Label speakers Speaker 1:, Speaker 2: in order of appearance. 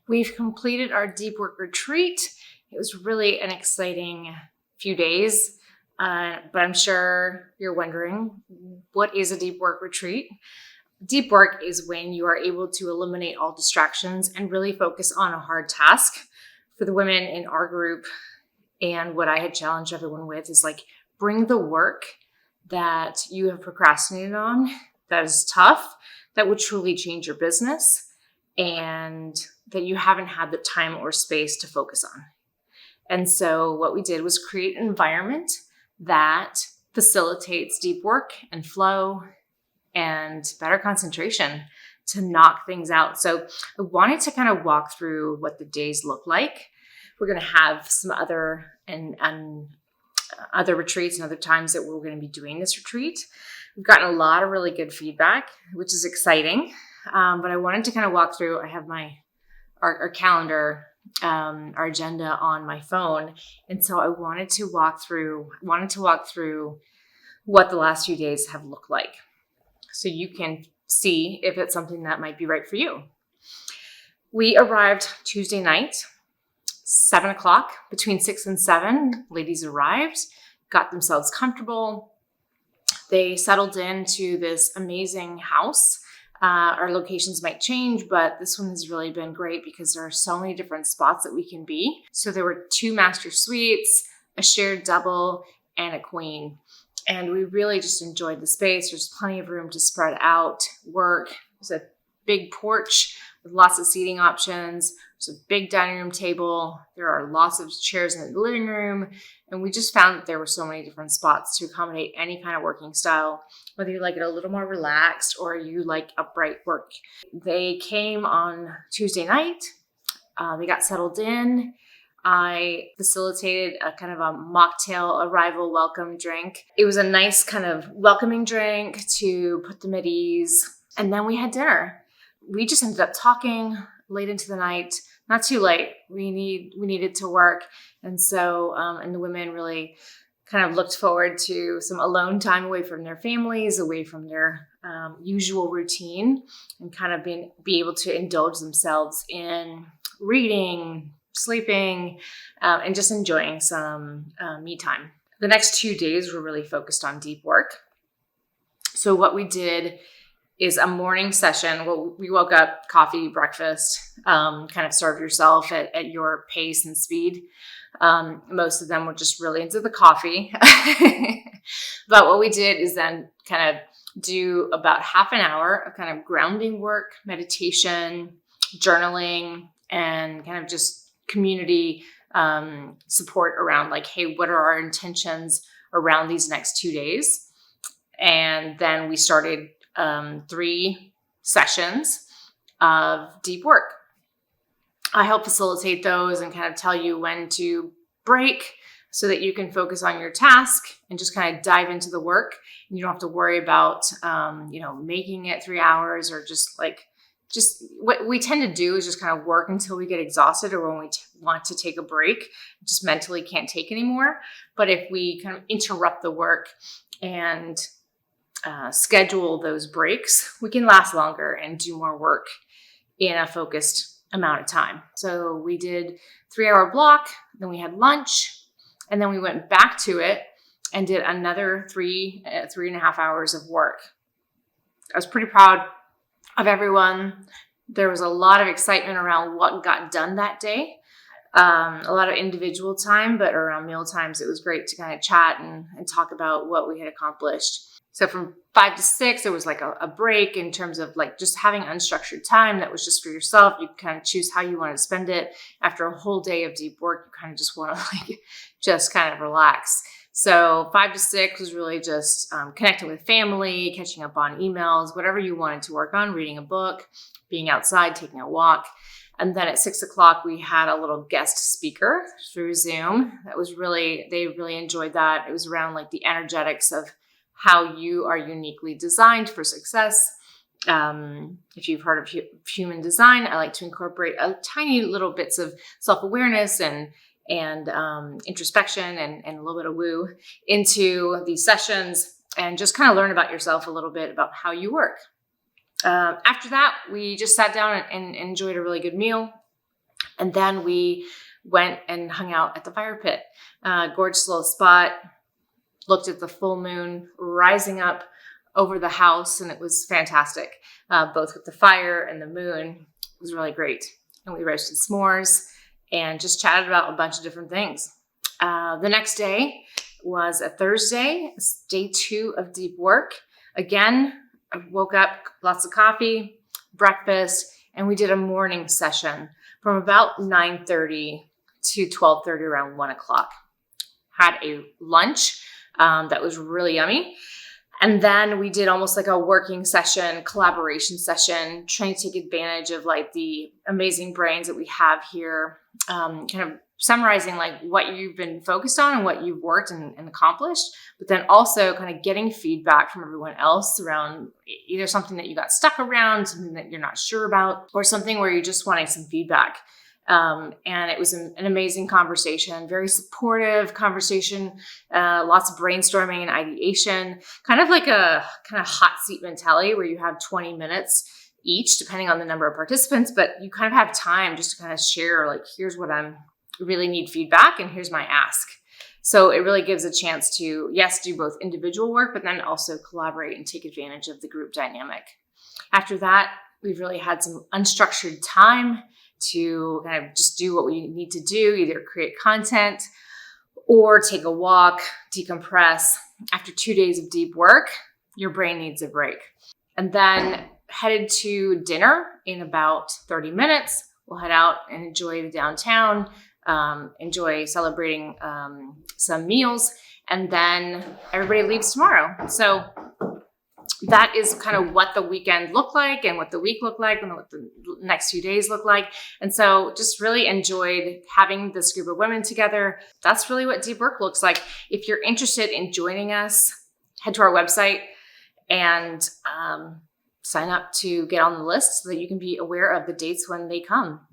Speaker 1: We've completed our deep work retreat. It was really an exciting few days, but I'm sure you're wondering, what is a deep work retreat? Deep work is when you are able to eliminate all distractions and really focus on a hard task. For the women in our group, and what I had challenged everyone with is bring the work that you have procrastinated on, that is tough, that would truly change your business, and that you haven't had the time or space to focus on. And so what we did was create an environment that facilitates deep work and flow and better concentration to knock things out. So I wanted to kind of walk through what the days look like. We're going to have some other other retreats and other times that we're going to be doing this retreat. We've gotten a lot of really good feedback, which is exciting. But I wanted to kind of walk through. I have our calendar, our agenda on my phone, and so I wanted to walk through what the last few days have looked like, so you can see if it's something that might be right for you. We arrived Tuesday night, 7 o'clock, between 6 and 7. Ladies arrived, got themselves comfortable. They settled into this amazing house. Our locations might change, but this one has really been great because there are so many different spots that we can be. So there were 2 master suites, a shared double, and a queen. And we really just enjoyed the space. There's plenty of room to spread out, work. There's a big porch with lots of seating options. There's a big dining room table. There are lots of chairs in the living room. And we just found that there were so many different spots to accommodate any kind of working style, whether you like it a little more relaxed or you like upright work. They came on Tuesday night. They got settled in. I facilitated a kind of a mocktail arrival welcome drink. It was a nice kind of welcoming drink to put them at ease. And then we had dinner. We just ended up talking late into the night, not too late. We needed to work. And so, and the women really kind of looked forward to some alone time away from their families, away from their usual routine, and kind of be able to indulge themselves in reading, sleeping, and just enjoying some me time. The next 2 days were really focused on deep work. So what we did is a morning session. Well, we woke up, coffee, breakfast, kind of serve yourself at your pace and speed. Most of them were just really into the coffee. But what we did is then kind of do about half an hour of kind of grounding work, meditation, journaling, and kind of just community support around hey, what are our intentions around these next 2 days? And then we started 3 sessions of deep work. I help facilitate those and kind of tell you when to break so that you can focus on your task and just kind of dive into the work. And you don't have to worry about, making it 3 hours or just what we tend to do is just kind of work until we get exhausted or when we want to take a break, just mentally can't take anymore. But if we kind of interrupt the work and schedule those breaks, we can last longer and do more work in a focused amount of time. So we did 3-hour block, then we had lunch, and then we went back to it and did another 3.5 hours of work. I was pretty proud of everyone. There was a lot of excitement around what got done that day. A lot of individual time, but around meal times, it was great to kind of chat and talk about what we had accomplished. So from 5 to 6, there was a break in terms of just having unstructured time that was just for yourself. You kind of choose how you want to spend it. After a whole day of deep work, you kind of just want to just kind of relax. So 5 to 6 was really just connecting with family, catching up on emails, whatever you wanted to work on, reading a book, being outside, taking a walk. And then at 6 o'clock, we had a little guest speaker through Zoom. They really enjoyed that. It was around the energetics of how you are uniquely designed for success. If you've heard of human design, I like to incorporate a tiny little bits of self-awareness and introspection and a little bit of woo into these sessions and just kind of learn about yourself a little bit about how you work. After that, we just sat down and enjoyed a really good meal. And then we went and hung out at the fire pit. Gorgeous little spot, looked at the full moon rising up over the house, and it was fantastic. Both with the fire and the moon, it was really great. And we roasted s'mores and just chatted about a bunch of different things. The next day was a Thursday, day 2 of deep work. Again, I woke up, lots of coffee, breakfast, and we did a morning session from about 9:30 to 12:30, around 1 o'clock. Had a lunch that was really yummy. And then we did almost like a working session, collaboration session, trying to take advantage of like the amazing brains that we have here, kind of summarizing like what you've been focused on and what you've worked and accomplished, but then also kind of getting feedback from everyone else around either something that you got stuck around, something that you're not sure about, or something where you're just wanting some feedback. And it was an amazing conversation, very supportive conversation, lots of brainstorming and ideation, kind of like a kind of hot seat mentality where you have 20 minutes each, depending on the number of participants, but you kind of have time just to kind of share, like, here's what I'm really need feedback and here's my ask. So it really gives a chance to, yes, do both individual work, but then also collaborate and take advantage of the group dynamic. After that, we've really had some unstructured time to kind of just do what we need to do, either create content or take a walk, decompress. After 2 days of deep work, your brain needs a break. And then headed to dinner in about 30 minutes. We'll head out and enjoy the downtown, enjoy celebrating some meals, and then everybody leaves tomorrow. So that is kind of what the weekend looked like and what the week looked like and what the next few days look like. And so just really enjoyed having this group of women together. That's really what deep work looks like. If you're interested in joining us, head to our website and sign up to get on the list so that you can be aware of the dates when they come.